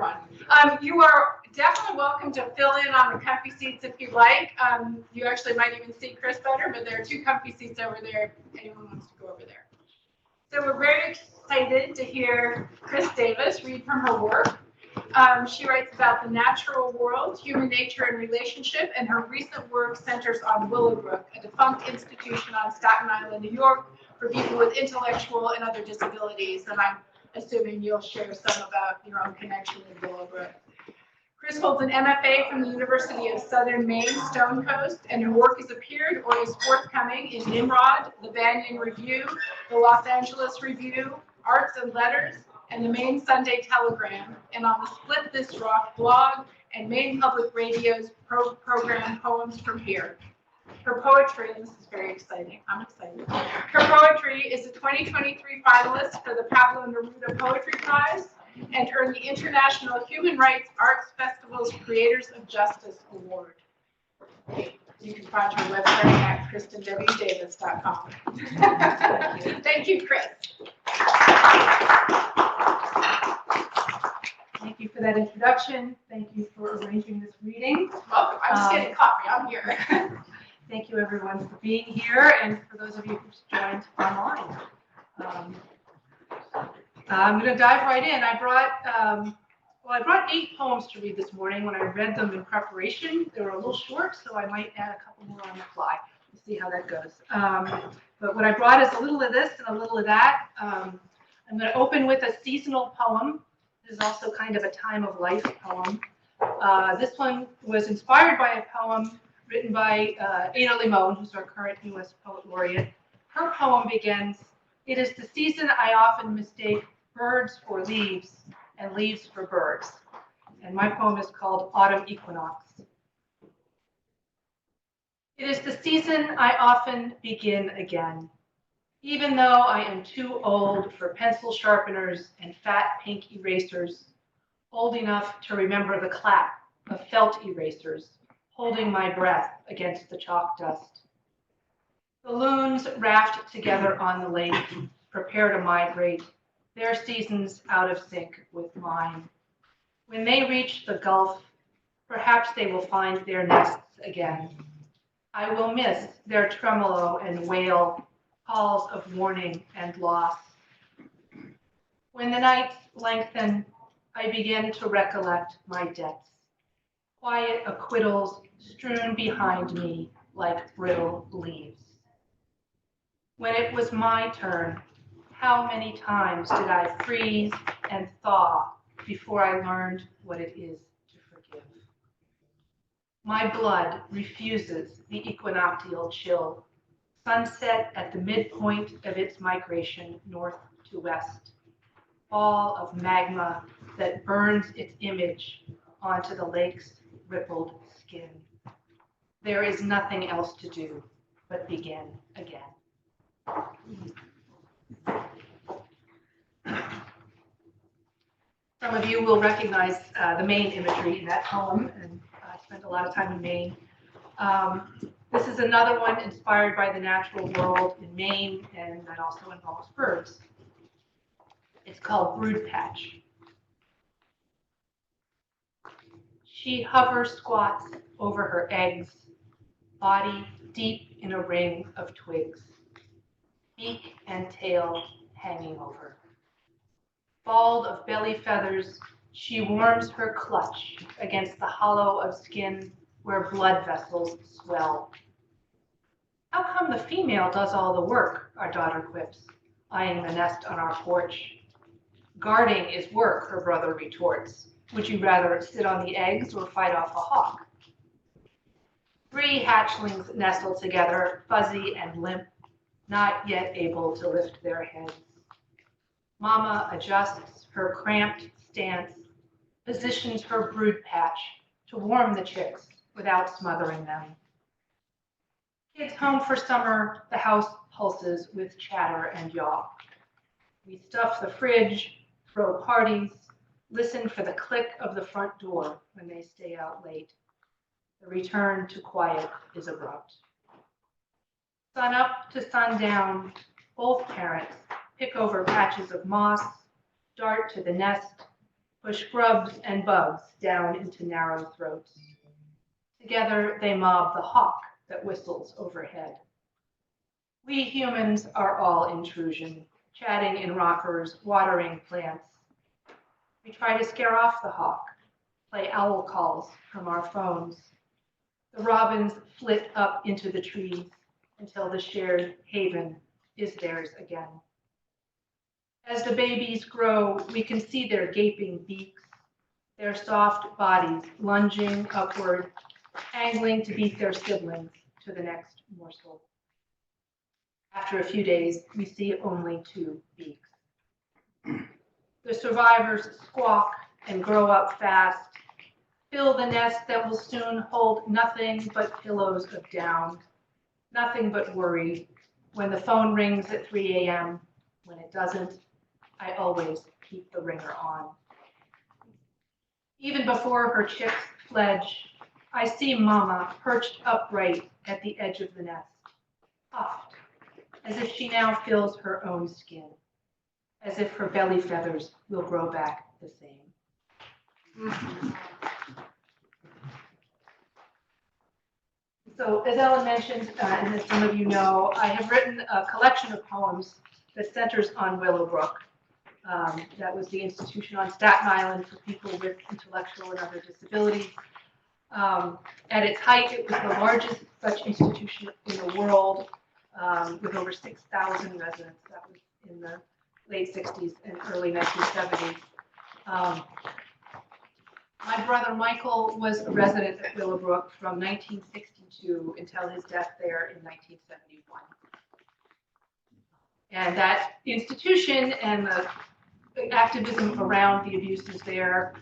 everyone. You are definitely welcome to fill in on the comfy seats if you like. You actually might even see Kris better, but there are 2 comfy seats over there if anyone wants to go over there. So we're very excited to hear Kris Davis read from her work. She writes about the natural world, human nature, and relationship, and her recent work centers on Willowbrook, a defunct institution on Staten Island, New York, for people with intellectual and other disabilities. And I'm assuming you'll share some about your own connection with Willowbrook. Kris holds an MFA from the University of Southern Maine, Stone Coast, and her work has appeared or is forthcoming in Nimrod, the Banyan Review, the Los Angeles Review, Arts and Letters, and the Maine Sunday Telegram, and on the Split This Rock blog and Maine Public Radio's program Poems from Here. Her poetry, and this is very exciting, I'm excited. Her poetry is a 2023 finalist for the Pablo Neruda Poetry Prize and earned the International Human Rights Arts Festival's Creators of Justice Award. You can find her website at KristenWDavis.com. Thank you, Kris. Thank you for that introduction. Thank you for arranging this reading. Welcome. I'm just getting coffee. I'm here. Thank you, everyone, for being here, and for those of you who've joined online. I'm going to dive right in. I brought 8 poems to read this morning. When I read them in preparation, they were a little short, so I might add a couple more on the fly. We'll see how that goes. But what I brought is a little of this and a little of that. I'm going to open with a seasonal poem. This is also kind of a time of life poem. This one was inspired by a poem written by Ada Limon, who's our current U.S. Poet Laureate. Her poem begins, "It is the season I often mistake birds for leaves and leaves for birds." And my poem is called Autumn Equinox. It is the season I often begin again, even though I am too old for pencil sharpeners and fat pink erasers, old enough to remember the clap of felt erasers, holding my breath against the chalk dust. The loons raft together on the lake, prepare to migrate, their seasons out of sync with mine. When they reach the Gulf, perhaps they will find their nests again. I will miss their tremolo and wail, calls of warning and loss. When the nights lengthen, I begin to recollect my debts, quiet acquittals strewn behind me like brittle leaves. When it was my turn, how many times did I freeze and thaw before I learned what it is to forgive? My blood refuses the equinoctial chill, sunset at the midpoint of its migration north to west, ball of magma that burns its image onto the lake's rippled skin. There is nothing else to do but begin again. Some of you will recognize the Maine imagery in that poem, and I spent a lot of time in Maine. This is another one inspired by the natural world in Maine, and that also involves birds. It's called Brood Patch. She hovers squats over her eggs, body deep in a ring of twigs, beak and tail hanging over. Bald of belly feathers, she warms her clutch against the hollow of skin where blood vessels swell. How come the female does all the work, our daughter quips, eyeing the nest on our porch. Guarding is work, her brother retorts. Would you rather sit on the eggs or fight off a hawk? 3 hatchlings nestle together, fuzzy and limp, not yet able to lift their heads. Mama adjusts her cramped stance, positions her brood patch to warm the chicks without smothering them. Kids home for summer, the house pulses with chatter and yaw. We stuff the fridge, throw parties, listen for the click of the front door when they stay out late. The return to quiet is abrupt. Sun up to sundown, both parents pick over patches of moss, dart to the nest, push grubs and bugs down into narrow throats. Together they mob the hawk that whistles overhead. We humans are all intrusion, chatting in rockers, watering plants. We try to scare off the hawk, play owl calls from our phones. The robins flit up into the trees until the shared haven is theirs again. As the babies grow, we can see their gaping beaks, their soft bodies lunging upward, angling to beat their siblings to the next morsel. After a few days, we see only 2 beaks. The survivors squawk and grow up fast, fill the nest that will soon hold nothing but pillows of down, nothing but worry. When the phone rings at 3 a.m., when it doesn't, I always keep the ringer on. Even before her chicks fledge, I see Mama perched upright at the edge of the nest, puffed, as if she now feels her own skin, as if her belly feathers will grow back the same. So as Ellen mentioned, and as some of you know, I have written a collection of poems that centers on Willowbrook. That was the institution on Staten Island for people with intellectual and other disabilities. At its height, it was the largest such institution in the world, with over 6,000 residents. That was in the late 60s and early 1970s. My brother Michael was a resident at Willowbrook from 1962 until his death there in 1971. And that institution and the activism around the abuses there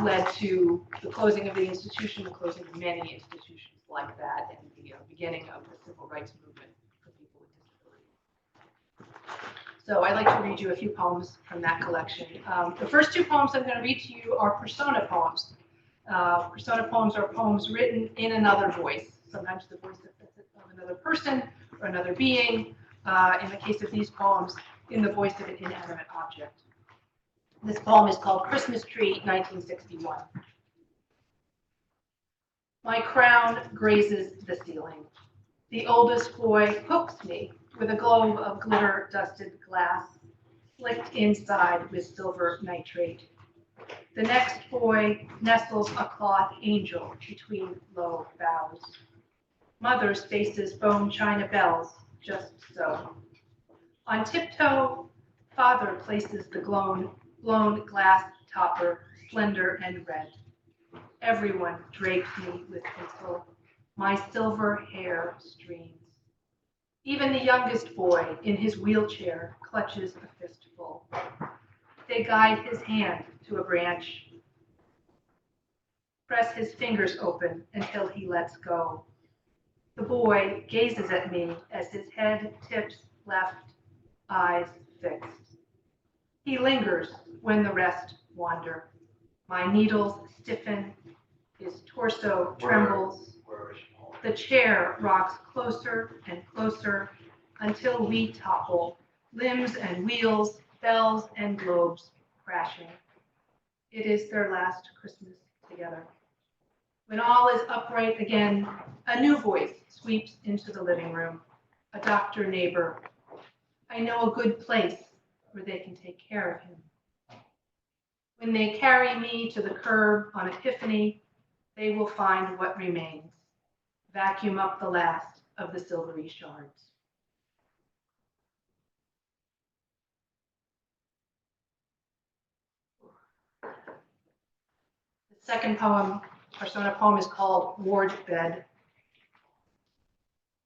led to the closing of the institution, the closing of many institutions like that, and the beginning of the civil rights movement for people with disabilities. So I'd like to read you a few poems from that collection. The first 2 poems I'm going to read to you are persona poems. Persona poems are poems written in another voice, sometimes the voice of another person or another being. In the case of these poems, in the voice of an inanimate object. This poem is called Christmas Tree, 1961. My crown grazes the ceiling. The oldest boy hooks me with a globe of glitter-dusted glass, slicked inside with silver nitrate. The next boy nestles a cloth angel between low boughs. Mother spaces bone china bells, just so. On tiptoe, father places the blown glass topper, slender and red. Everyone drapes me with tinsel. My silver hair streams. Even the youngest boy in his wheelchair clutches a fistful. They guide his hand to a branch, press his fingers open until he lets go. The boy gazes at me as his head tips left, eyes fixed. He lingers when the rest wander. My needles stiffen, his torso trembles. The chair rocks closer and closer until we topple, limbs and wheels, bells and globes crashing. It is their last Christmas together. When all is upright again, a new voice sweeps into the living room, a doctor neighbor. I know a good place where they can take care of him. When they carry me to the curb on Epiphany, they will find what remains, vacuum up the last of the silvery shards. The second poem, persona poem, is called Ward Bed.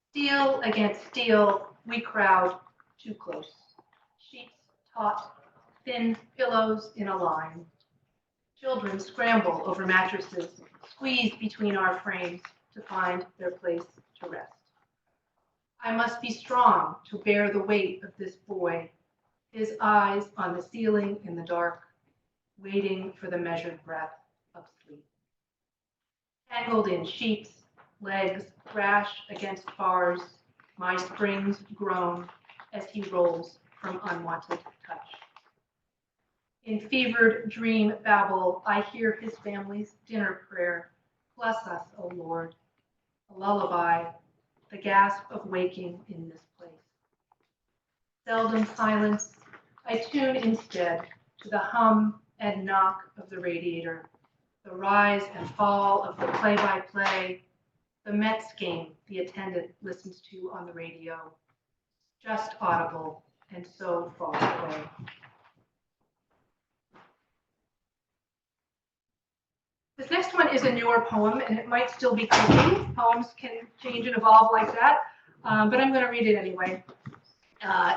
Steel against steel, we crowd too close. Sheets taut, thin pillows in a line. Children scramble over mattresses, squeeze between our frames to find their place to rest. I must be strong to bear the weight of this boy, his eyes on the ceiling in the dark, waiting for the measured breath of sleep. Tangled in sheets, legs thrash against bars, my springs groan as he rolls from unwanted touch. In fevered dream babble, I hear his family's dinner prayer. Bless us, O Lord. A lullaby, the gasp of waking in this place. Seldom silence, I tune instead to the hum and knock of the radiator, the rise and fall of the play-by-play, the Mets game the attendant listens to on the radio, just audible and so far away. This next one is a newer poem, and it might still be cooking. Poems can change and evolve like that, but I'm going to read it anyway.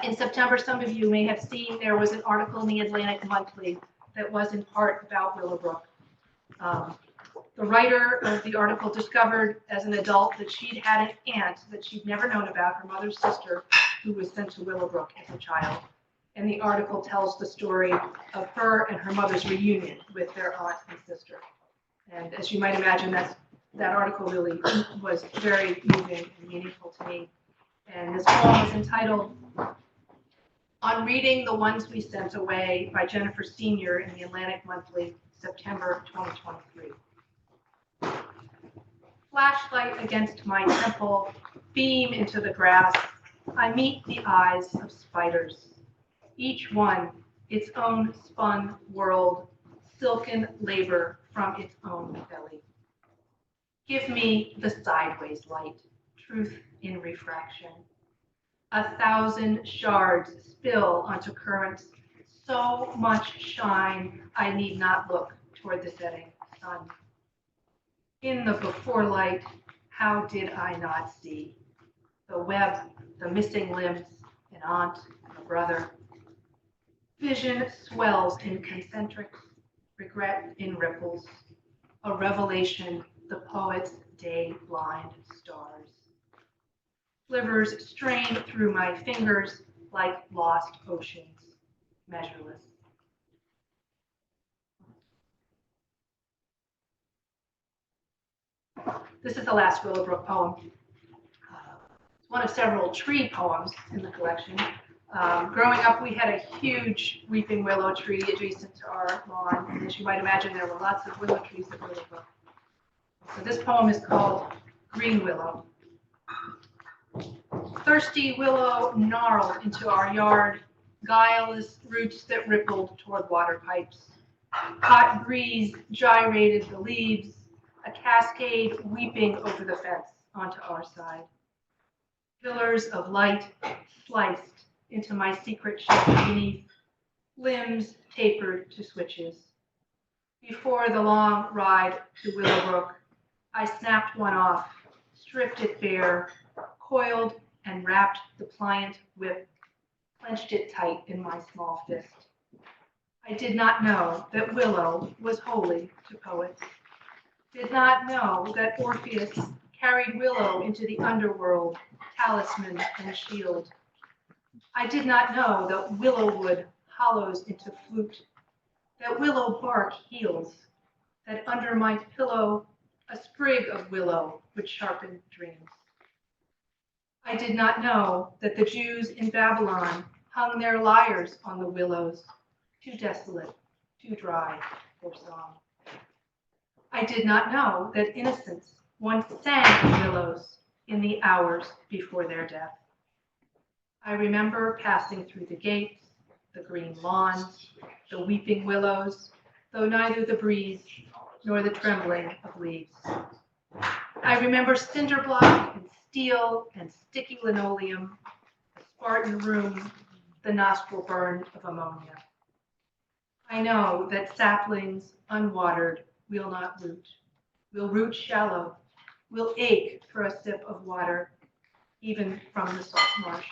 In September, some of you may have seen there was an article in the Atlantic Monthly that was in part about Willowbrook. The writer of the article discovered as an adult that she'd had an aunt that she'd never known about, her mother's sister, who was sent to Willowbrook as a child. And the article tells the story of her and her mother's reunion with their aunt and sister. And as you might imagine, that article really was very moving and meaningful to me. And this poem is entitled On Reading the Ones We Sent Away by Jennifer Senior in the Atlantic Monthly, September 2023. Flashlight against my temple, beam into the grass. I meet the eyes of spiders, each one its own spun world, silken labor from its own belly. Give me the sideways light, truth in refraction. 1,000 shards spill onto currents, so much shine I need not look toward the setting sun. In the before light, how did I not see? The web, the missing limbs, an aunt, a brother. Vision swells in concentrics, regret in ripples, a revelation, the poet's day-blind stars. Slivers strain through my fingers like lost oceans, measureless. This is the last Willowbrook poem. It's one of several tree poems in the collection. Growing up, we had a huge weeping willow tree adjacent to our lawn, and as you might imagine, there were lots of willow trees at Willowbrook. So this poem is called Green Willow. Thirsty willow gnarled into our yard, guileless roots that rippled toward water pipes. Hot breeze gyrated the leaves, a cascade weeping over the fence onto our side. Pillars of light sliced into my secret shelf beneath, limbs tapered to switches. Before the long ride to Willowbrook, I snapped one off, stripped it bare, coiled and wrapped the pliant whip, clenched it tight in my small fist. I did not know that willow was holy to poets, did not know that Orpheus carried willow into the underworld, talisman and shield. I did not know that willow wood hollows into flute, that willow bark heals, that under my pillow a sprig of willow would sharpen dreams. I did not know that the Jews in Babylon hung their lyres on the willows, too desolate, too dry for song. I did not know that innocents once sang willows in the hours before their death. I remember passing through the gates, the green lawns, the weeping willows, though neither the breeze nor the trembling of leaves. I remember cinder block and steel and sticky linoleum, the Spartan room, the nostril burn of ammonia. I know that saplings unwatered will not root, will root shallow, will ache for a sip of water, even from the salt marsh,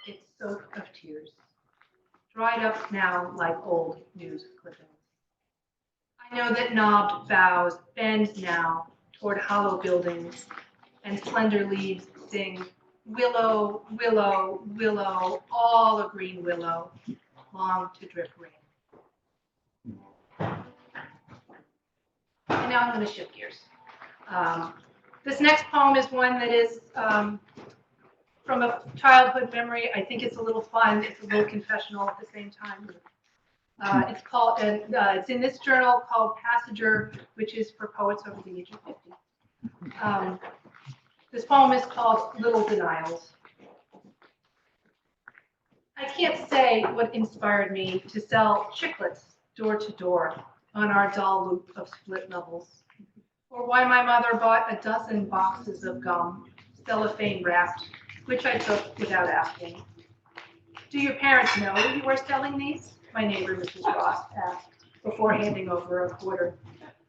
its soak of tears, dried up now like old news clippings. I know that knobbed boughs bend now toward hollow buildings, and slender leaves sing, willow, willow, willow, all a green willow, long to drip rain. And now I'm going to shift gears. This next poem is one that is from a childhood memory. I think it's a little fun. It's a little confessional at the same time. It's called, and it's in this journal called Passenger, which is for poets over the age of 50. This poem is called Little Denials. I can't say what inspired me to sell chiclets door to door on our dull loop of split levels, or why my mother bought a dozen boxes of gum, cellophane wrapped, which I took without asking. Do your parents know you are selling these? My neighbor, Mrs. Ross, asked before handing over a quarter.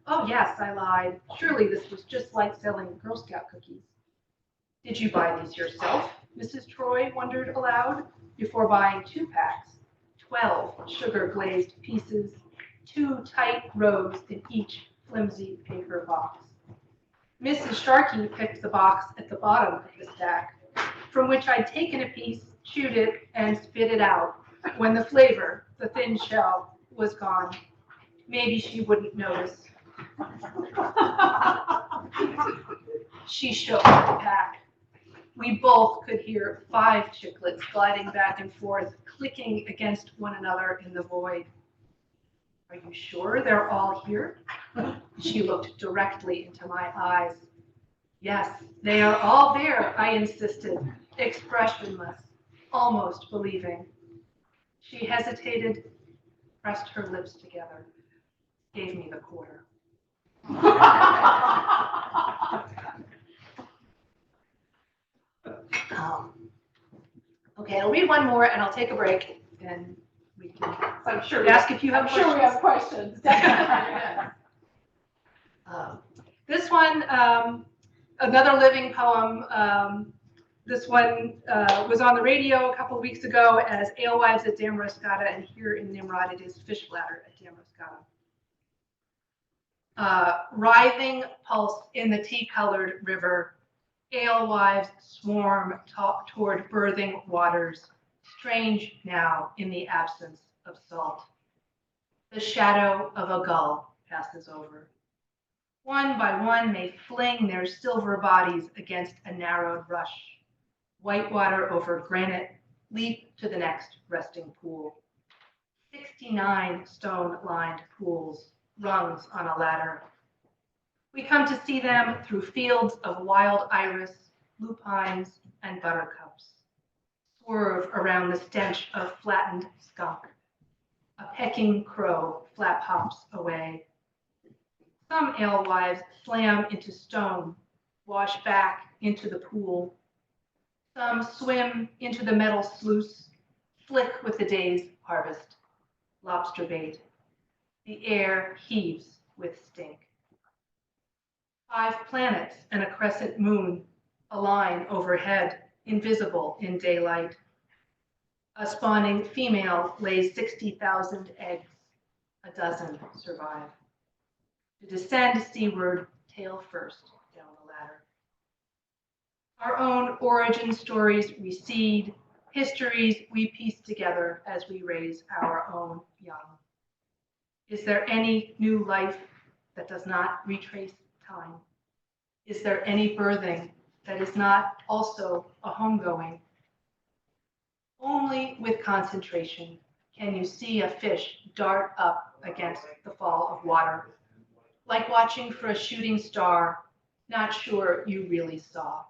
Oh, yes, I lied. Surely this was just like selling Girl Scout cookies. Did you buy these yourself? Mrs. Troy wondered aloud before buying 2 packs, 12 sugar-glazed pieces, 2 tight rows in each flimsy paper box. Mrs. Sharkey picked the box at the bottom of the stack, from which I'd taken a piece, chewed it, and spit it out when the flavor, the thin shell, was gone. Maybe she wouldn't notice. She shook the pack. We both could hear 5 chiclets gliding back and forth, clicking against one another in the void. Are you sure they're all here? She looked directly into my eyes. Yes, they are all there, I insisted, expressionless, almost believing. She hesitated, pressed her lips together, gave me the quarter. Okay, I'll read one more and I'll take a break and we can I'm sure ask if you have questions. we have questions. Definitely. This one, another living poem. This one was on the radio a couple of weeks ago as Alewives at Damariscotta, and here in Nimrod it is Fish Bladder at Damariscotta. Writhing pulse in the tea-colored river, alewives swarm toward birthing waters, strange now in the absence of salt. The shadow of a gull passes over. One by one they fling their silver bodies against a narrowed rush. Whitewater over granite, leap to the next resting pool. 69 stone-lined pools, rungs on a ladder. We come to see them through fields of wild iris, lupines, and buttercups. Swerve around the stench of flattened skunk. A pecking crow flap hops away. Some alewives slam into stone, wash back into the pool. Some swim into the metal sluice, flick with the day's harvest. Lobster bait. The air heaves with stink. 5 planets and a crescent moon align overhead, invisible in daylight. A spawning female lays 60,000 eggs. A dozen survive. To descend seaward, tail first down the ladder. Our own origin stories recede, histories we piece together as we raise our own young. Is there any new life that does not retrace time? Is there any birthing that is not also a homegoing? Only with concentration can you see a fish dart up against the fall of water, like watching for a shooting star, not sure you really saw.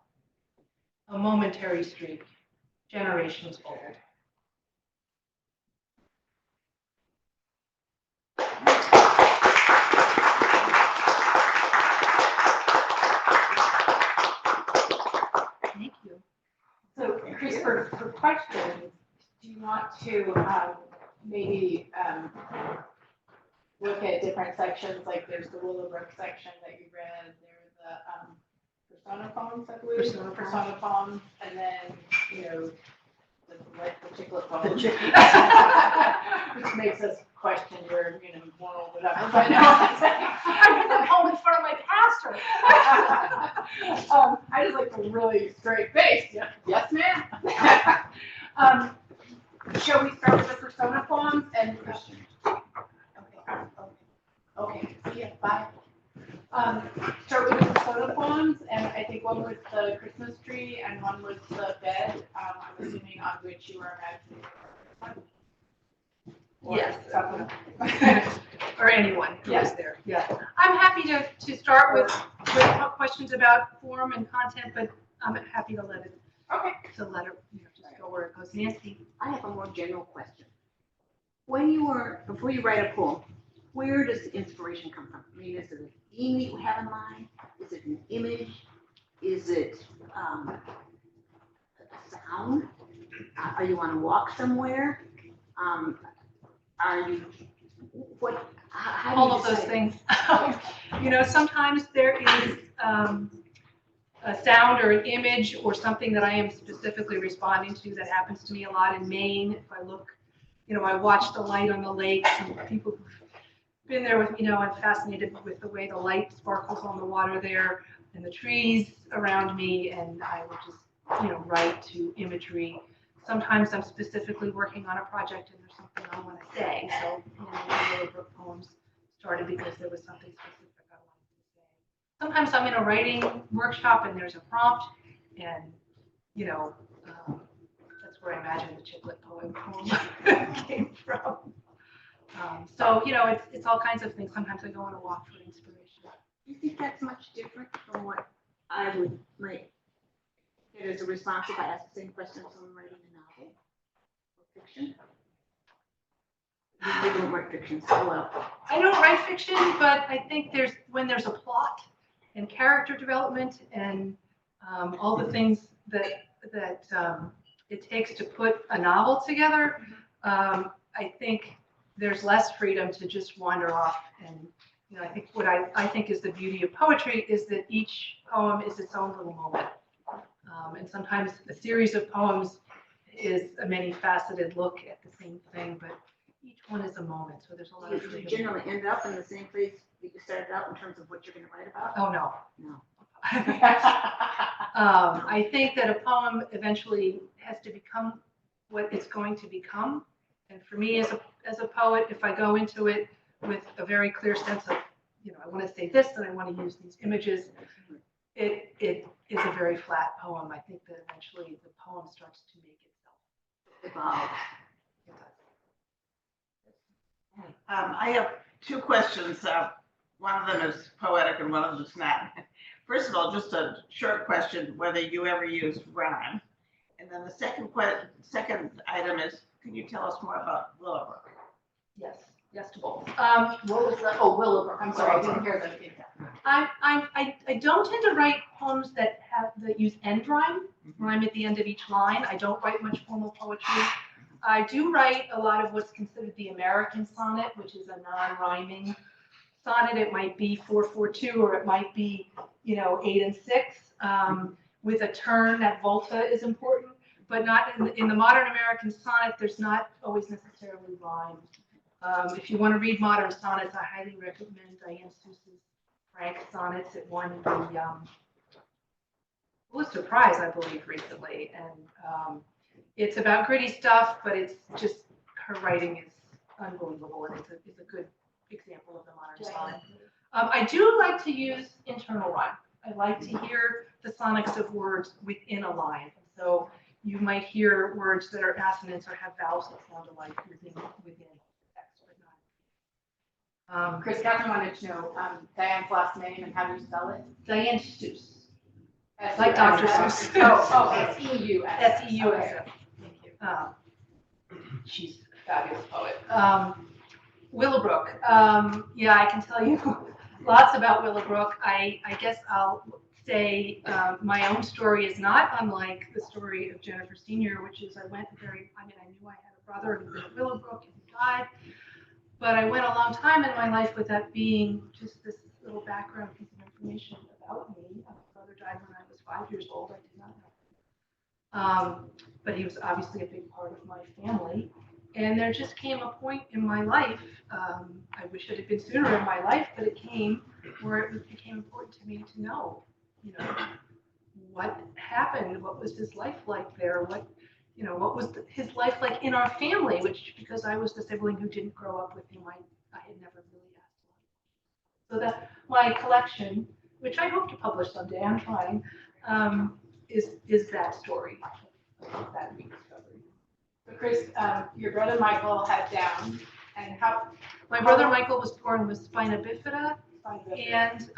A momentary streak, generations old. Thank you. So, Kris, for questions, do you want to maybe look at different sections? Like there's the Willowbrook section that you read, there's the persona poems, I believe. Persona poems, and then, you know, the chiclet poems. Which makes us question your, you know, moral whatever. But I read that poem in front of my pastor. I just like a really straight face. Yeah. Yes, ma'am. Shall we start with the persona poems and questions? Okay. Yeah. Bye. Start with the persona poems, and I think one was the Christmas tree, and one was the bed. I'm assuming on which you were imagining. Yes. Or anyone who is there. Yeah. I'm happy to start with questions about form and content, but I'm happy to let it. Okay. To let it, just go where it goes. Nancy. I have a more general question. Before you write a poem, where does the inspiration come from? I mean, is it a theme that you have in mind? Is it an image? Is it a sound? Are you on a walk somewhere? Are you, how do you All of those decide? things. Sometimes there is a sound or an image or something that I am specifically responding to that happens to me a lot in Maine. If I look, I watch the light on the lake. Some people who've been there with me know I'm fascinated with the way the light sparkles on the water there and the trees around me, and I will just, write to imagery. Sometimes I'm specifically working on a project and there's something I want to say. So, the Willowbrook poems started because there was something specific I wanted to say. Sometimes I'm in a writing workshop and there's a prompt, and that's where I imagine the chiclet poem came from. So it's all kinds of things. Sometimes I go on a walk for inspiration. Do you think that's much different from what I might get as a response if I ask the same question as someone writing a novel or fiction? You don't write fiction so well. I don't write fiction, but I think when there's a plot and character development and all the things that it takes to put a novel together, I think there's less freedom to just wander off. And I think what I think is the beauty of poetry is that each poem is its own little moment. And sometimes a series of poems is a many-faceted look at the same thing, but each one is a moment, so there's a lot of Do you freedom. generally end up in the same place that you started out in terms of what you're going to write about? Oh, no. No. I think that a poem eventually has to become what it's going to become. And for me as a poet, if I go into it with a very clear sense of, I want to say this and I want to use these images, it is a very flat poem. I think that eventually the poem starts to make itself. Evolve. It does. I have two questions. One of them is poetic and one of them is not. First of all, just a short question, whether you ever used rhyme. And then the second item is, can you tell us more about Willowbrook? Yes to both. What was that? Oh, Willowbrook. I'm sorry, I didn't hear that. I don't tend to write poems that use end rhyme at the end of each line. I don't write much formal poetry. I do write a lot of what's considered the American sonnet, which is a non-rhyming sonnet. It might be 4/4/2, or it might be 8 and 6 with a turn. That volta is important, but not in the modern American sonnet. There's not always necessarily rhyme. If you want to read modern sonnets, I highly recommend Diane Seuss's Frank sonnets. It won the Pulitzer Prize, I believe, recently, and it's about gritty stuff, but it's just, her writing is unbelievable, and it's a good example of the modern sonnet. I do like to use internal rhyme. I like to hear the sonics of words within a line. So you might hear words that are assonants or have vowels that sound alike within text, but not. Kris, Catherine wanted to know Diane's last name and how do you spell it? Diane Seuss. Like Dr. Seuss. Oh, S-E-U-S. S-E-U-S-S. Thank you. She's a fabulous poet. Willowbrook. Yeah, I can tell you lots about Willowbrook. I guess I'll say my own story is not unlike the story of Jennifer Senior, which is I knew I had a brother who lived at Willowbrook and he died, but I went a long time in my life with that being just this little background piece of information about me. My brother died when I was 5 years old. I did not know. But he was obviously a big part of my family. And there just came a point in my life, I wish it had been sooner in my life, but it came where it became important to me to know, what happened, what was his life like there, what was his life like in our family, which, because I was the sibling who didn't grow up with him, I had never really asked. So that my collection, which I hope to publish someday, I'm trying, is that story, that rediscovery. So Kris, your brother Michael had Down. And how, My brother Michael was born with spina bifida and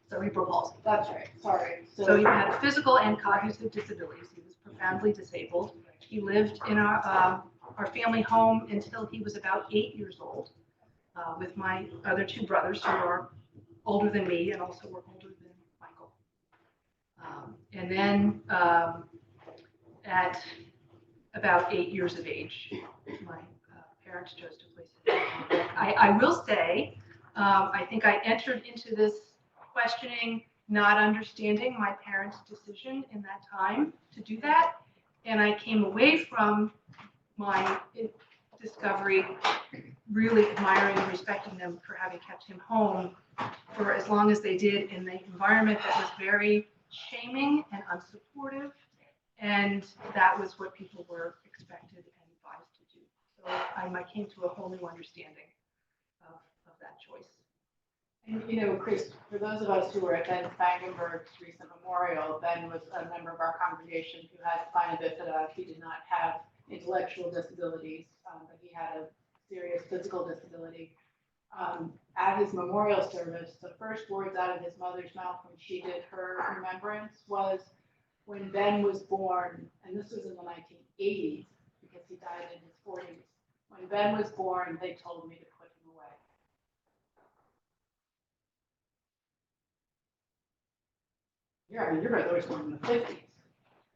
cerebral palsy. that's right, sorry. So he had physical and cognitive disabilities. He was profoundly disabled. He lived in our family home until he was about 8 years old with my other two brothers who are older than me and also were older than Michael. And then at about 8 years of age, my parents chose to place him. I will say, I think I entered into this questioning not understanding my parents' decision in that time to do that. And I came away from my discovery really admiring and respecting them for having kept him home for as long as they did in the environment that was very shaming and unsupportive. And that was what people were expected and advised to do. So I came to a whole new understanding of that choice. And you know, Kris, for those of us who were at Ben Spangenberg's recent memorial, Ben was a member of our congregation who had spina bifida. He did not have intellectual disabilities, but he had a serious physical disability. At his memorial service, the first words out of his mother's mouth when she did her remembrance was, when Ben was born, and this was in the 1980s because he died in his 40s. When Ben was born, they told me to put him away. Yeah, I mean, your brother was born in the 50s.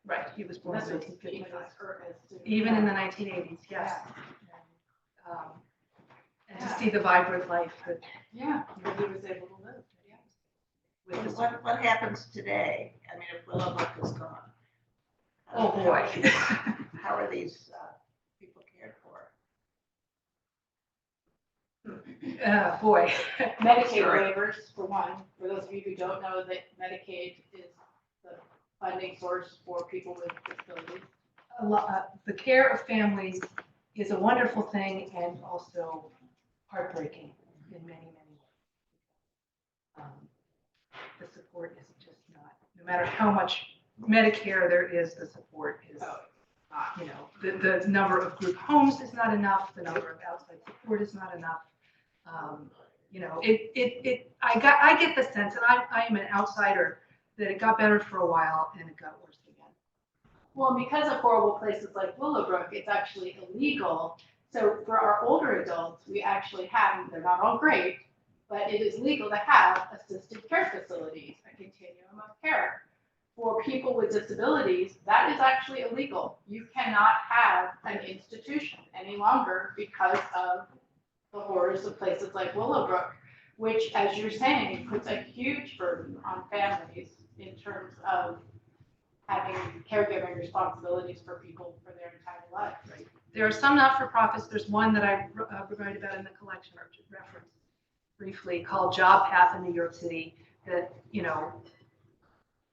Right, he was born in This was 1955. Even in the 1980s, yes. And to see the vibrant life that he was able to live. Yeah. with this. What happens today? I mean, if Willowbrook is gone. Oh, boy. How are these people cared for? Boy. Medicaid Sure. waivers, for one. For those of you who don't know, that Medicaid is the funding source for people with disabilities. The care of families is a wonderful thing and also heartbreaking in many, many ways. The support is just not, no matter how much Medicare there is, the support is not, you know, the number of group homes is not enough, the number of outside support is not enough. You know, I get the sense, and I am an outsider, that it got better for a while and it got worse again. Well, because of horrible places like Willowbrook, it's actually illegal. So for our older adults, we actually have, they're not all great, but it is legal to have assisted care facilities, a continuum of care. For people with disabilities, that is actually illegal. You cannot have an institution any longer because of the horrors of places like Willowbrook, which, as you're saying, puts a huge burden on families in terms of having caregiving responsibilities for people for their entire life. Right. There are some not-for-profits. There's one that I write about in the collection, or reference briefly, called Job Path in New York City, that, you know,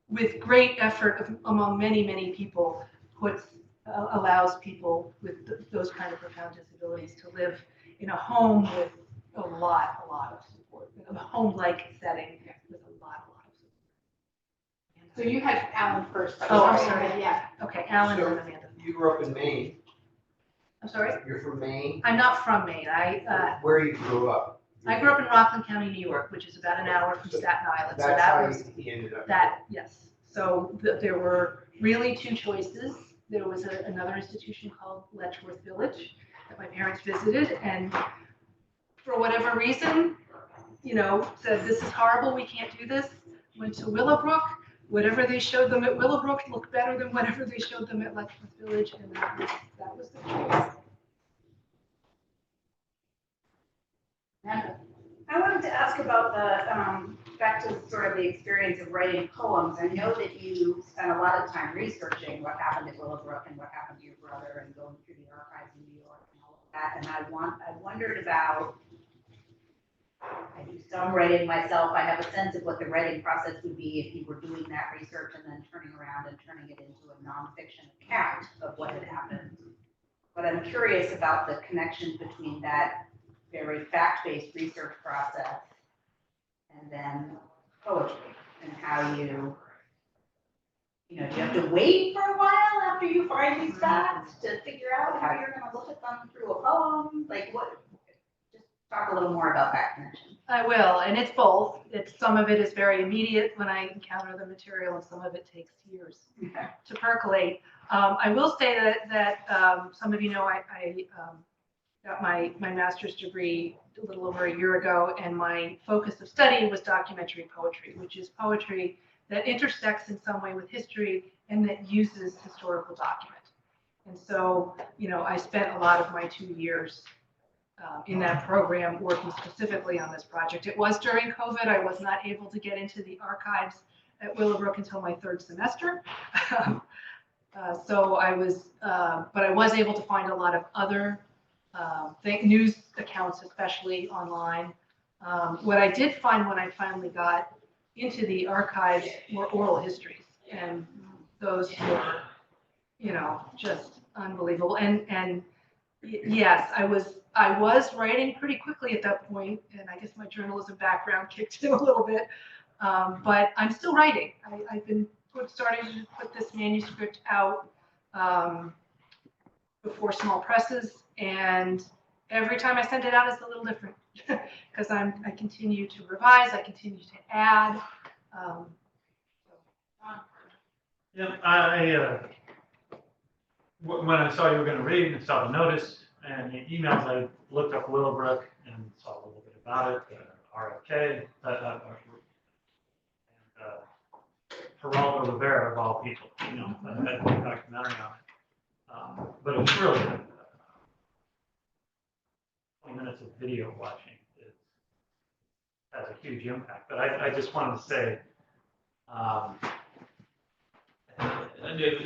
with great effort among many, many people, allows people with those kind of profound disabilities to live in a home with a lot of support, in a home-like setting with a lot of support. So you had Alan first. Oh, I'm sorry. Yeah. Okay, Alan So, and Amanda. You grew up in Maine. I'm sorry? You're from Maine. I'm not from Maine. I Where you grew up? grew up in Rockland County, New York, which is about an hour from Staten Island. So That's that how was you ended up. that, yes. So there were really two choices. There was another institution called Letchworth Village that my parents visited, and for whatever reason, you know, said, this is horrible, we can't do this. Went to Willowbrook. Whatever they showed them at Willowbrook looked better than whatever they showed them at Letchworth Village, and that was the choice. Amanda. I wanted to ask about the, back to sort of the experience of writing poems. I know that you spent a lot of time researching what happened at Willowbrook and what happened to your brother and going through the archives in New York and all of that. And I wondered about, I do some writing myself. I have a sense of what the writing process would be if you were doing that research and then turning around and turning it into a nonfiction account of what had happened. But I'm curious about the connection between that very fact-based research process and then poetry, and how you You know, do you have to wait for a while after you find these facts to figure out how you're gonna look at them through a poem? Like what, just talk a little more about that connection. I will, and it's both. It's, some of it is very immediate when I encounter the material, and some of it takes years Okay. to percolate. I will say that some of you know I got my master's degree a little over a year ago, and my focus of study was documentary poetry, which is poetry that intersects in some way with history and that uses historical document. And so, you know, I spent a lot of my 2 years in that program working specifically on this project. It was during COVID. I was not able to get into the archives at Willowbrook until my 3rd semester. So I was, but I was able to find a lot of other news accounts, especially online. What I did find when I finally got into the archives were oral histories, and those were, you know, just unbelievable. And yes, I was writing pretty quickly at that point, and I guess my journalism background kicked in a little bit. But I'm still writing. I've been starting to put this manuscript out before small presses, and every time I send it out, it's a little different because I continue to revise, I continue to add. Yeah, when I saw you were going to read and saw the notice and the emails, I looked up Willowbrook and saw a little bit about it, RFK, and Geraldo Rivera of all people, you know, I had a documentary on it. But it was really 20 minutes of video watching. It has a huge impact. But I just wanted to say,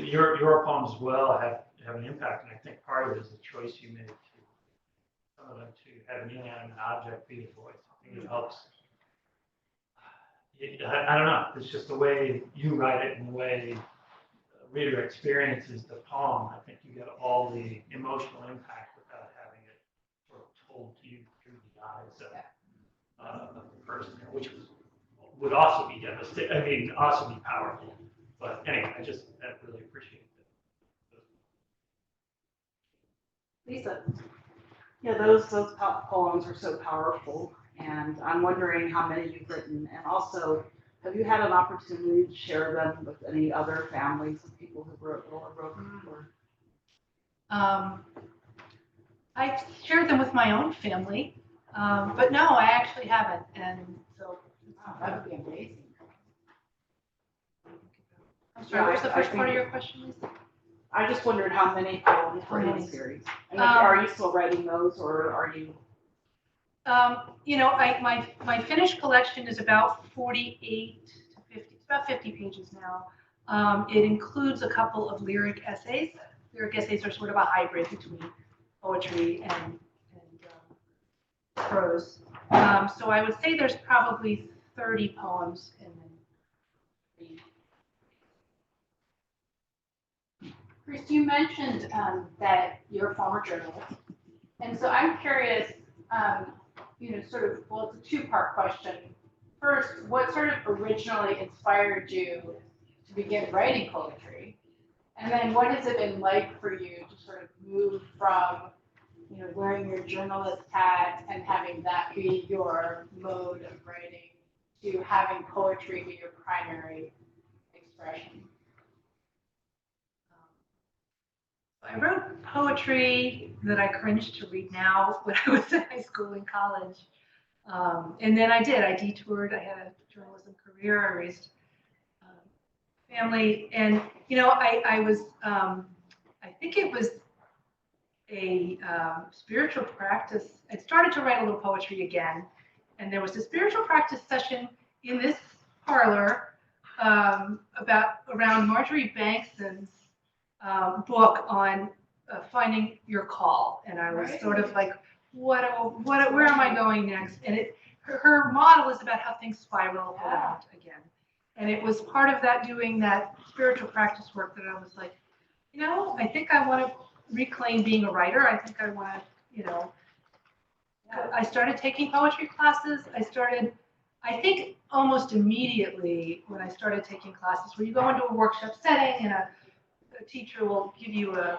your poems as well have an impact, and I think part of it is the choice you made to some of them to have an inanimate object be the voice. I think it helps. I don't know. It's just the way you write it and the way the reader experiences the poem. I think you get all the emotional impact without having it sort of told to you through the eyes of the person, which would also be devastating. I mean, also be powerful. But anyway, I really appreciate it. Lisa. Yeah, those poems are so powerful, and I'm wondering how many you've written, and also, have you had an opportunity to share them with any other families of people who wrote Willowbrook? I've shared them with my own family, but no, I actually haven't, and so. That would be amazing. I'm sorry, what was the first part of your question, Lisa? I just wondered how many poems were in the series. And are you still writing those, or are you? You know, my finished collection is about 48 to 50. It's about 50 pages now. It includes a couple of lyric essays. Lyric essays are sort of a hybrid between poetry and prose. So I would say there's probably 30 poems in them. Kris, you mentioned that you're a former journalist. And so I'm curious, you know, sort of, well, it's a two-part question. First, what sort of originally inspired you to begin writing poetry? And then what has it been like for you to sort of move from, you know, wearing your journalist hat and having that be your mode of writing to having poetry be your primary expression? I wrote poetry that I cringe to read now when I was in high school and college. And then I detoured, I had a journalism career, I raised family. And, you know, I was, I think it was a spiritual practice. I started to write a little poetry again. And there was a spiritual practice session in this parlor around Marjorie Bankson's book on finding your call, and I was sort of like, where am I going next? And her model is about how things spiral around again, and it was part of that, doing that spiritual practice work, that I was like, you know, I think I want to reclaim being a writer. I think I want to, you know, I started taking poetry classes. I think almost immediately when I started taking classes where you go into a workshop setting and a teacher will give you a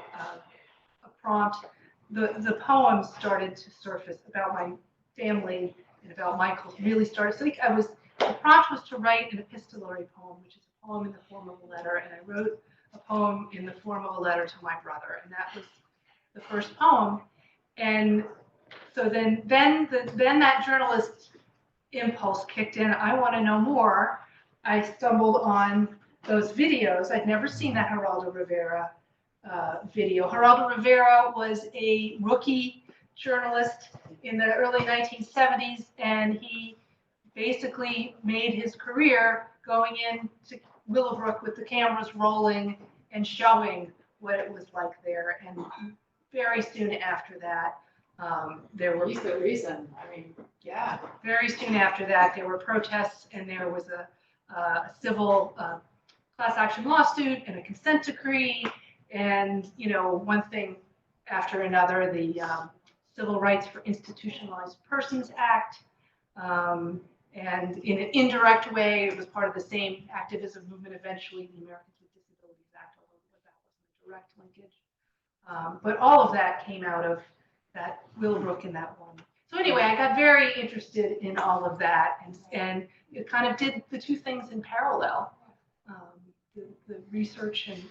prompt, the poems started to surface about my family and about Michael really started. So the prompt was to write an epistolary poem, which is a poem in the form of a letter, and I wrote a poem in the form of a letter to my brother, and that was the first poem. And so then that journalist impulse kicked in. I want to know more. I stumbled on those videos. I'd never seen that Geraldo Rivera video. Geraldo Rivera was a rookie journalist in the early 1970s, and he basically made his career going into Willowbrook with the cameras rolling and showing what it was like there. And very soon after that, there were He's the reason. I mean, yeah. very soon after that, there were protests, and there was a civil class action lawsuit and a consent decree, and one thing after another. The Civil Rights for Institutionalized Persons Act, and in an indirect way, it was part of the same activism movement. Eventually, the Americans with Disabilities Act, although that wasn't a direct linkage. But all of that came out of that Willowbrook in that one. So anyway, I got very interested in all of that, and it kind of did the two things in parallel. The research and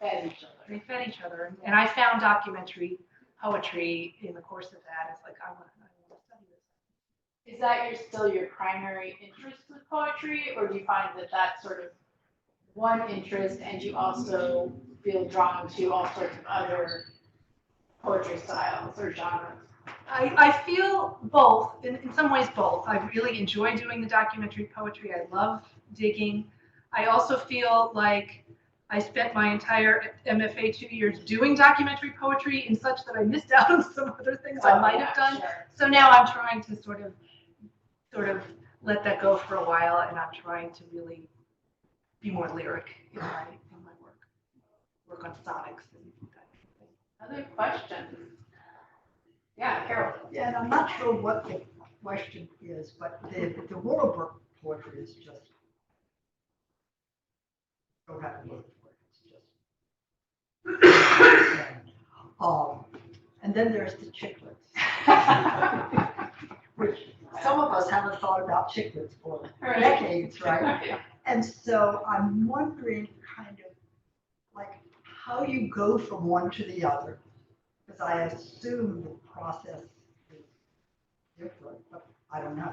Fed each other. they fed each other. And I found documentary poetry in the course of that. It's like, I want to study this. Is that still your primary interest with poetry, or do you find that that's sort of one interest and you also feel drawn to all sorts of other poetry styles or genres? I feel both, in some ways both. I really enjoy doing the documentary poetry. I love digging. I also feel like I spent my entire MFA 2 years doing documentary poetry in such that I missed out on some other things I might have done. Sure. So now I'm trying to sort of let that go for a while, and I'm trying to really be more lyric in my work on sonics and that kind of thing. Other questions? Yeah, Carol. Yeah, and I'm not sure what the question is, but the Willowbrook poetry is just, don't have a word for it, it's just. And then there's the chiclets, which some of us haven't thought about chiclets for Right. decades, right? And so I'm wondering kind of like how you go from one to the other, because I assume the process is different, but I don't know.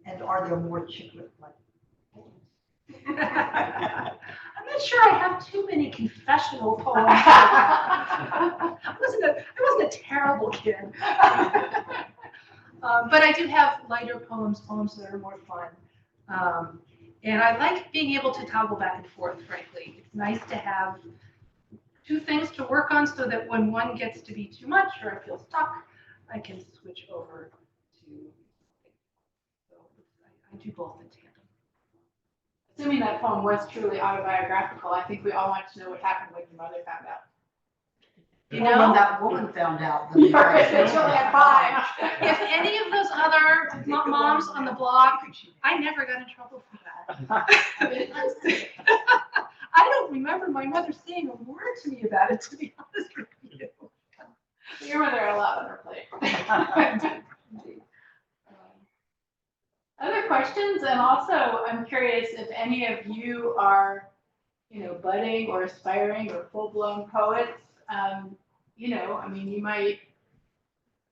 And are there more chiclet-like poems? I'm not sure I have too many confessional poems. I wasn't a terrible kid. But I do have lighter poems that are more fun. And I like being able to toggle back and forth, frankly. It's nice to have two things to work on so that when one gets to be too much or I feel stuck, I can switch over to. So I do both in tandem. Assuming that poem was truly autobiographical, I think we all want to know what happened when your mother found out. You Well, know, when that woman found out. then- It's only at 5. if any of those other moms on the block, I never got in trouble for that. I don't remember my mother saying a word to me about it, to be honest with you. Your mother had a lot on her plate. Other questions? And also, I'm curious if any of you are, budding or aspiring or full-blown poets. I mean, you might,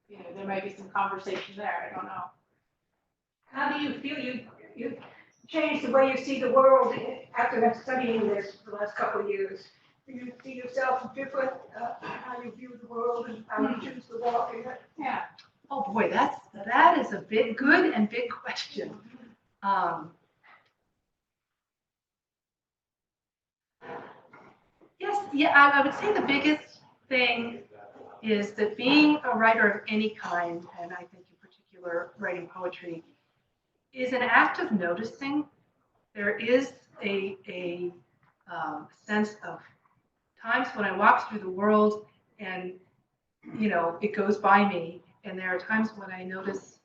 there might be some conversation there. I don't know. How do you feel you changed the way you see the world after studying this for the last couple of years? Do you see yourself different, how you view the world and how you choose to walk in it? Yeah. Oh boy, that is a good and big question. Yes, yeah, I would say the biggest thing is that being a writer of any kind, and I think in particular writing poetry, is an act of noticing. There is a sense of times when I walk through the world and it goes by me, and there are times when I notice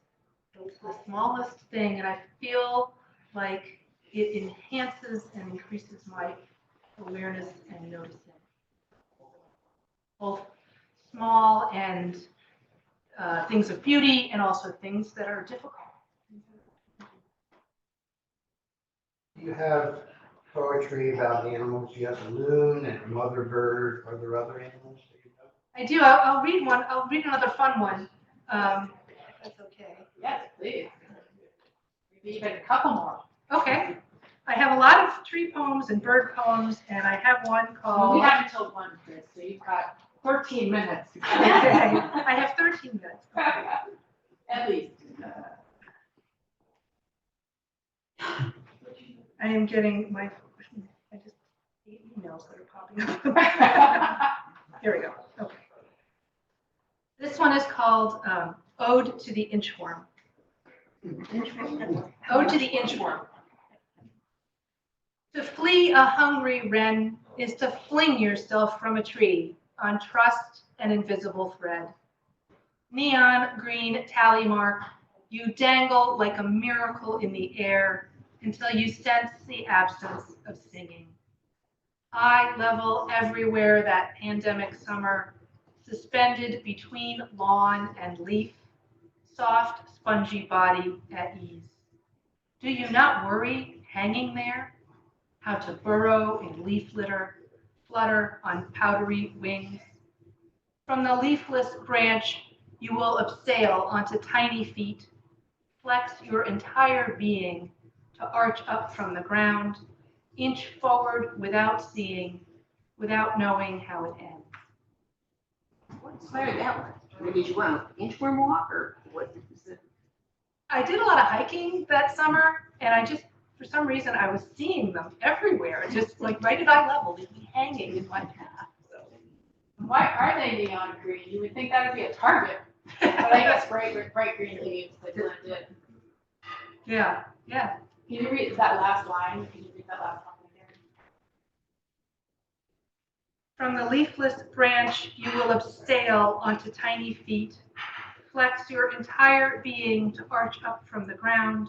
It's the smallest thing, and I feel like it enhances and increases my awareness and noticing. Both small and things of beauty, and also things that are difficult. You have poetry about animals. You have the loon and a mother bird. Are there other animals that you know? I do. I'll read one. I'll read another fun one. If that's okay. Yes, please. Maybe even a couple more. Okay. I have a lot of tree poems and bird poems, and I have one called. We have until 1, Kris, so you've got 13 minutes. Okay. I have 13 minutes. At least. I am getting I just hate emails that are popping up. Here we go. Okay. This one is called Ode to the Inchworm. Ode to the Inchworm. To flee a hungry wren is to fling yourself from a tree on trust and invisible thread. Neon green tally mark, you dangle like a miracle in the air until you sense the absence of singing. Eye level everywhere that pandemic summer, suspended between lawn and leaf, soft, spongy body at ease. Do you not worry, hanging there, how to burrow in leaf litter, flutter on powdery wings? From the leafless branch, you will abseil onto tiny feet, flex your entire being to arch up from the ground, inch forward without seeing, without knowing how it ends. What inspired that one? I mean, did you want an inchworm walk or what is it? I did a lot of hiking that summer, and I just, for some reason, I was seeing them everywhere, just like right at eye level, they'd be hanging in my path. So. Why are they neon green? You would think that would be a target. But I guess bright green leaves that blend in. Yeah, yeah. Can you read that last line? Can you read that last line again? From the leafless branch, you will abseil onto tiny feet, flex your entire being to arch up from the ground,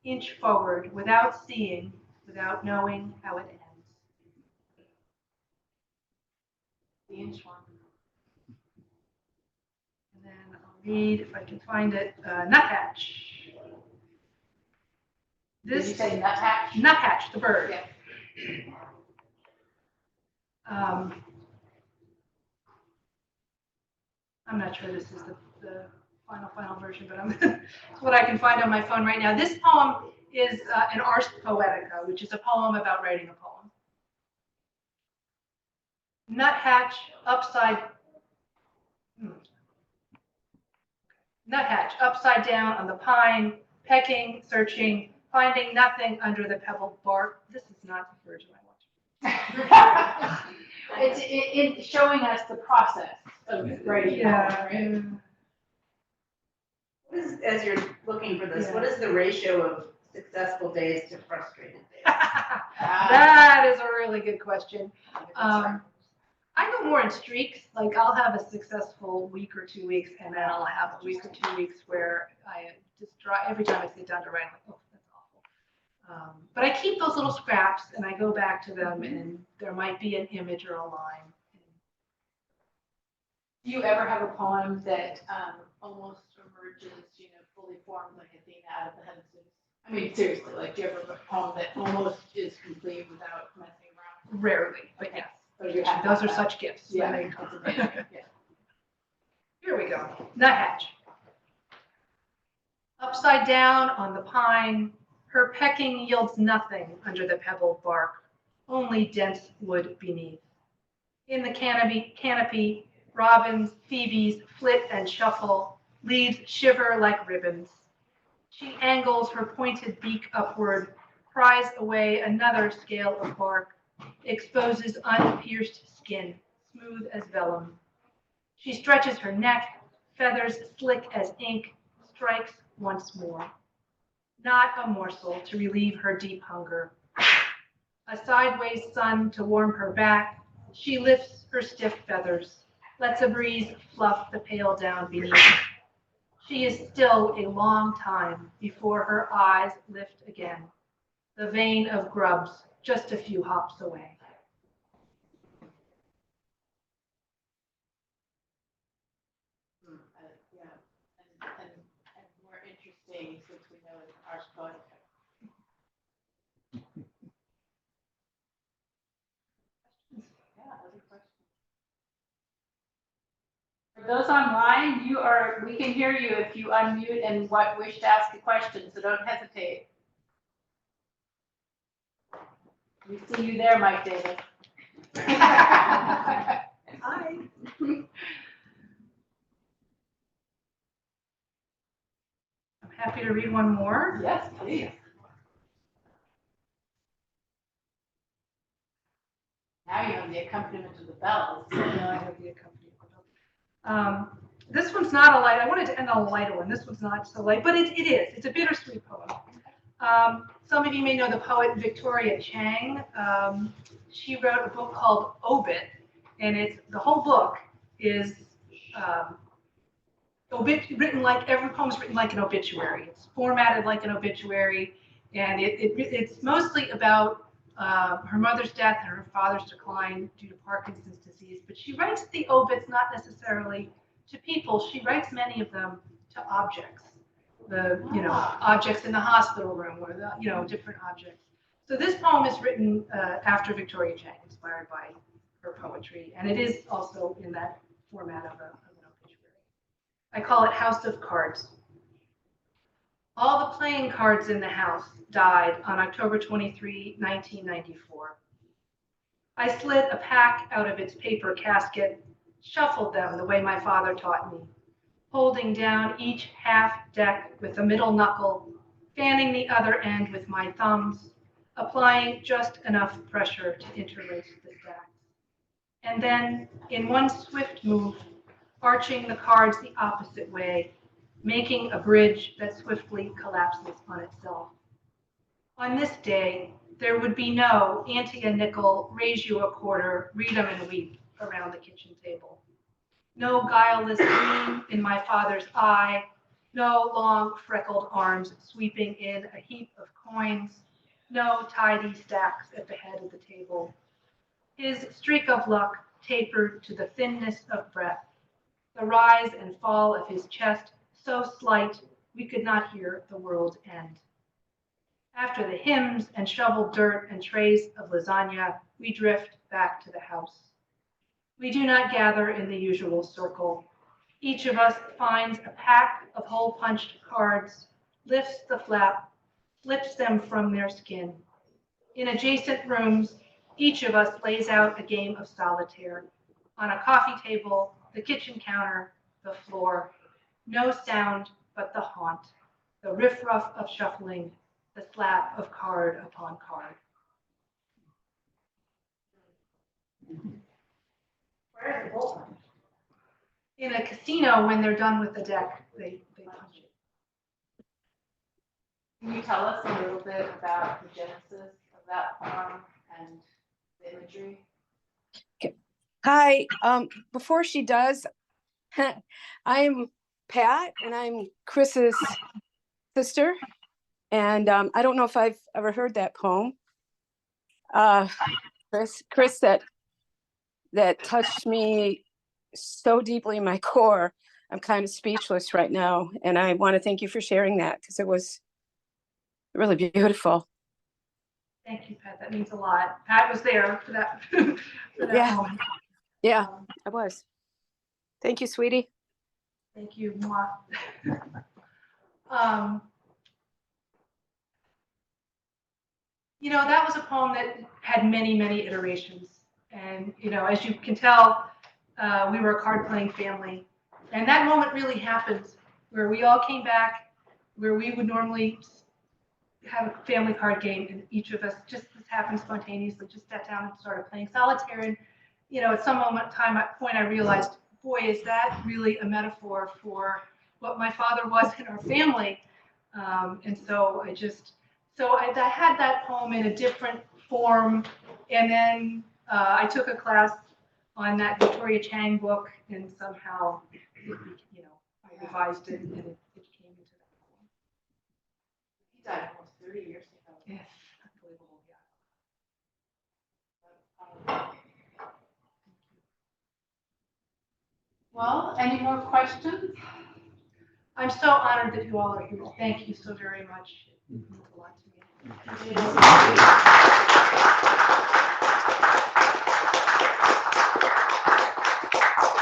inch forward without seeing, without knowing how it ends. The inchworm. And then I'll read, if I can find it, Nuthatch. Did you say nuthatch? Nuthatch, the bird. Yeah. I'm not sure this is the final version, but it's what I can find on my phone right now. This poem is an Ars Poetica, which is a poem about writing a poem. Nuthatch upside down on the pine, pecking, searching, finding nothing under the pebbled bark. This is not the version I want. It's showing us the process of writing. Yeah. What is, as you're looking for this, what is the ratio of successful days to frustrated days? That is a really good question. I go more in streaks. Like I'll have a successful week or 2 weeks, and then I'll have a week or 2 weeks where I just every time I sit down to write, I'm like, oh, that's awful. But I keep those little scraps, and I go back to them, and there might be an image or a line. Do you ever have a poem that almost emerges, fully formed like Athena out of the head of Zeus? I mean, seriously, like, do you ever have a poem that almost is complete without messing around? Rarely, but yes. So you have Those are that. such gifts. Yeah, They- that's amazing. Yeah. Here we go. Nuthatch. Upside down on the pine, her pecking yields nothing under the pebbled bark, only dense wood beneath. In the canopy, robins, phoebes flit and shuffle, leaves shiver like ribbons. She angles her pointed beak upward, pries away another scale of bark, exposes unpierced skin, smooth as vellum. She stretches her neck, feathers slick as ink, strikes once more. Not a morsel to relieve her deep hunger. A sideways sun to warm her back, she lifts her stiff feathers, lets a breeze fluff the pale down beneath. She is still a long time before her eyes lift again, the vein of grubs just a few hops away. Yeah, and more interesting since we know it's harsh poetry. Yeah, other questions? For those online, we can hear you if you unmute and wish to ask a question, so don't hesitate. We see you there, Mike Davis. Hi. I'm happy to read one more. Yes, please. Now you have the accompaniment of the bells. I have the accompaniment. This one's not a light. I wanted to end on a lighter one. This one's not so light, but it is. It's a bittersweet poem. Some of you may know the poet Victoria Chang. She wrote a book called Obit, and the whole book is written like every poem is written like an obituary. It's formatted like an obituary, and it's mostly about her mother's death and her father's decline due to Parkinson's disease. But she writes the obits not necessarily to people. She writes many of them to objects. Objects in the hospital room or different objects. So this poem is written after Victoria Chang, inspired by her poetry, and it is also in that format of an obituary. I call it House of Cards. All the playing cards in the house died on October 23, 1994. I slid a pack out of its paper casket, shuffled them the way my father taught me, holding down each half deck with a middle knuckle, fanning the other end with my thumbs, applying just enough pressure to interlace the stacks. And then, in one swift move, arching the cards the opposite way, making a bridge that swiftly collapses on itself. On this day, there would be no ante a nickel, raise you a quarter, read 'em and weep around the kitchen table. No guileless gleam in my father's eye, no long freckled arms sweeping in a heap of coins, no tidy stacks at the head of the table. His streak of luck tapered to the thinness of breath, the rise and fall of his chest so slight we could not hear the world end. After the hymns and shoveled dirt and trays of lasagna, we drift back to the house. We do not gather in the usual circle. Each of us finds a pack of hole-punched cards, lifts the flap, flips them from their skin. In adjacent rooms, each of us lays out a game of solitaire. On a coffee table, the kitchen counter, the floor. No sound but the haunt, the riff-raff of shuffling, the slap of card upon card. Where is the bullpen? In a casino, when they're done with the deck, they punch it. Can you tell us a little bit about the genesis of that poem and the imagery? Hi, before she does, I'm Pat and I'm Kris's sister. And I don't know if I've ever heard that poem. Kris, that touched me so deeply in my core. I'm kind of speechless right now. And I want to thank you for sharing that because it was really beautiful. Thank you, Pat. That means a lot. Pat was there for that. For that Yeah. moment. Yeah, I was. Thank you, sweetie. Thank you. Mwah. That was a poem that had many, many iterations. And, as you can tell, we were a card-playing family. And that moment really happened where we all came back, where we would normally have a family card game, and each of us, just this happened spontaneously, just sat down and started playing solitaire. And, at some point I realized, boy, is that really a metaphor for what my father was in our family. And so I had that poem in a different form. And then I took a class on that Victoria Chang book, and somehow, revised it and it came into that poem. He died almost 30 years ago. Yes, unbelievable, yeah. Well, any more questions? I'm so honored that you all are here. Thank you so very much. It means a lot to me. It is.